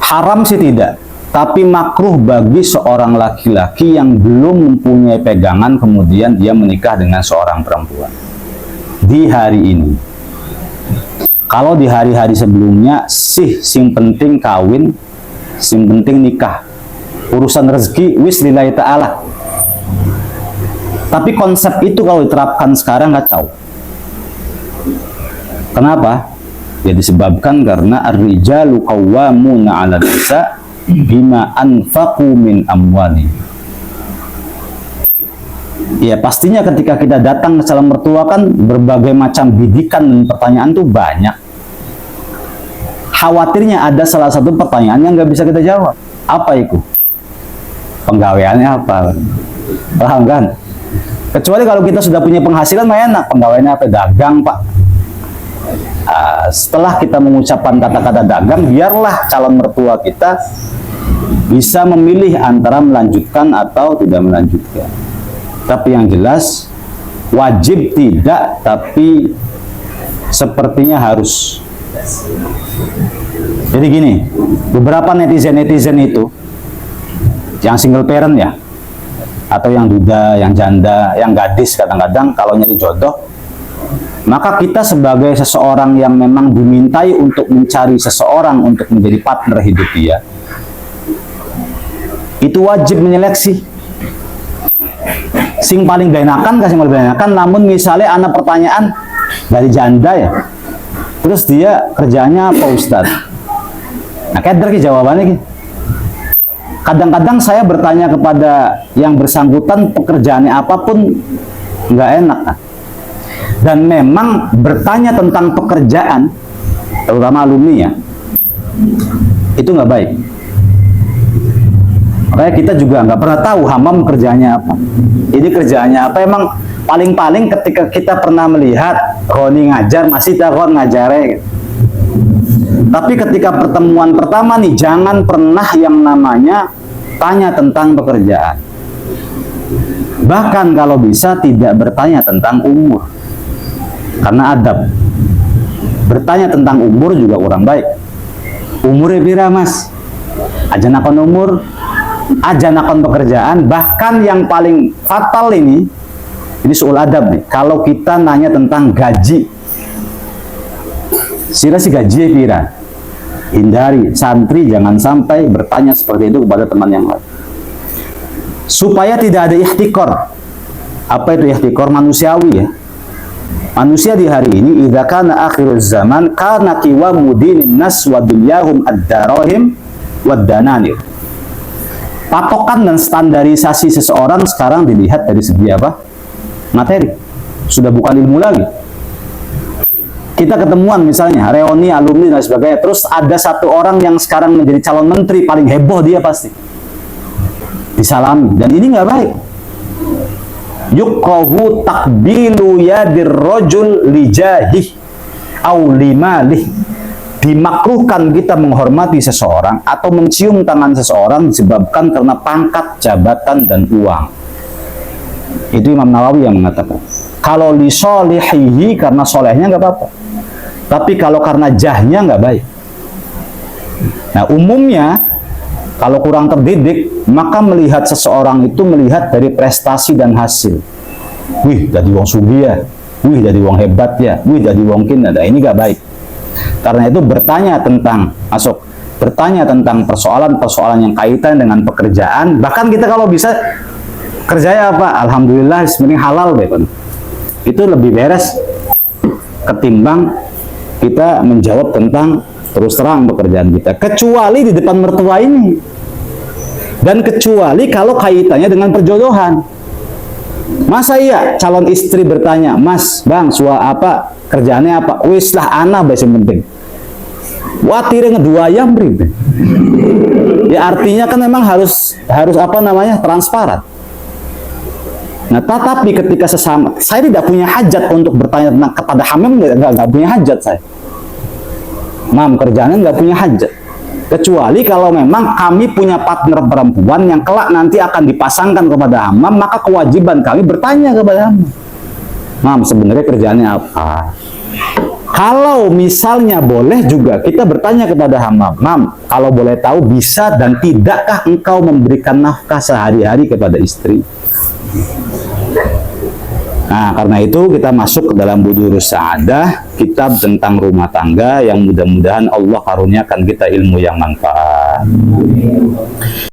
Haram sih tidak, tapi makruh bagi seorang laki-laki yang belum mempunyai pegangan kemudian dia menikah dengan seorang perempuan di hari ini. Kalau di hari-hari sebelumnya sing penting kawin, sing penting nikah, urusan rezeki wis lillahi ta'ala. Tapi konsep itu kalau diterapkan sekarang kacau. Kenapa? Ya disebabkan karena ar-rijalu qawwamuna 'alan nisa bima anfaqu min amwali. Ya pastinya ketika kita datang ke calon mertua kan berbagai macam bidikan dan pertanyaan tuh banyak. Khawatirnya ada salah satu pertanyaan yang nggak bisa kita jawab. Apa itu? Penggaweannya apa? Paham kan? Kecuali kalau kita sudah punya penghasilan mah enak. Penggaweannya apa? Dagang, Pak. Setelah kita mengucapkan kata-kata dagang, biarlah calon mertua kita bisa memilih antara melanjutkan atau tidak melanjutkan. Tapi yang jelas wajib tidak, tapi sepertinya harus. Jadi gini, beberapa netizen itu yang single parent ya, atau yang duda, yang janda, yang gadis kadang-kadang kalau nyari jodoh, maka kita sebagai seseorang yang memang dimintai untuk mencari seseorang untuk menjadi partner hidup dia, itu wajib menyeleksi. Sing paling gak enakan, kasih paling gak enakan, namun misalnya anak pertanyaan dari janda ya, terus dia kerjanya apa Ustadz? Nah, keder ki jawabannya ki. Kadang-kadang saya bertanya kepada yang bersangkutan pekerjaannya apapun nggak enak kan? Dan memang bertanya tentang pekerjaan, terutama alumni ya, itu nggak baik. Makanya kita juga nggak pernah tahu Hammam kerjanya apa. Ini kerjanya apa? Emang paling-paling ketika kita pernah melihat Roni ngajar, masih takut ngajarnya. Tapi ketika pertemuan pertama nih, jangan pernah yang namanya tanya tentang pekerjaan. Bahkan kalau bisa tidak bertanya tentang umur. Karena adab. Bertanya tentang umur juga kurang baik. Umurnya pira mas? Aja nakon umur, aja nakon pekerjaan. Bahkan yang paling fatal ini soal adab nih. Kalau kita nanya tentang gaji, sira si gaji pira? Hindari, santri jangan sampai bertanya seperti itu kepada teman yang lain. Supaya tidak ada ihtikor. Apa itu ihtikor? Manusiawi ya. Manusia di hari ini, idza kana akhiruz zaman kana qiwamu dinin nas wa dunyahum ad-darahim wad-dananir. Patokan dan standarisasi seseorang sekarang dilihat dari segi apa? Materi. Sudah bukan ilmu lagi. Kita ketemuan misalnya, reuni, alumni dan sebagainya, terus ada satu orang yang sekarang menjadi calon menteri, paling heboh dia pasti. Disalami. Dan ini nggak baik. Yukrahu takbilu yadir rajul lijahih au limalih. Dimakruhkan kita menghormati seseorang atau mencium tangan seseorang disebabkan karena pangkat, jabatan, dan uang. Itu Imam Nawawi yang mengatakan. Kalau li solihihi, karena solehnya nggak apa-apa. Tapi kalau karena jahnya nggak baik. Nah umumnya kalau kurang terdidik, maka melihat seseorang itu melihat dari prestasi dan hasil. Wih, jadi wong sugih ya. Wih, jadi wong hebat ya. Wih, jadi wong kin. Nah, ini gak baik. Karena itu bertanya tentang persoalan-persoalan yang kaitan dengan pekerjaan. Bahkan kita kalau bisa kerjanya apa? Alhamdulillah, sebenarnya halal deh. Itu lebih beres ketimbang kita menjawab tentang terus terang pekerjaan kita, kecuali di depan mertua ini, dan kecuali kalau kaitannya dengan perjodohan. Masa iya calon istri bertanya, mas, bang, apa kerjaannya apa? Wis lah ana bae sing penting. Watire ngeduayam beri. Ya artinya kan memang harus apa namanya, transparan. Nah, tetapi ketika sesama, saya tidak punya hajat untuk bertanya tentang kepada Hammam, nggak punya hajat saya. Mam, kerjanya nggak punya hajat. Kecuali kalau memang kami punya partner perempuan yang kelak nanti akan dipasangkan kepada Hammam, maka kewajiban kami bertanya kepada Hammam. Mam, sebenarnya kerjaannya apa? Kalau misalnya boleh juga kita bertanya kepada hamba, Mam, kalau boleh tahu bisa dan tidakkah engkau memberikan nafkah sehari-hari kepada istri? Nah, karena itu kita masuk ke dalam Budurus Sa'adah, kitab tentang rumah tangga yang mudah-mudahan Allah karuniakan kita ilmu yang manfaat.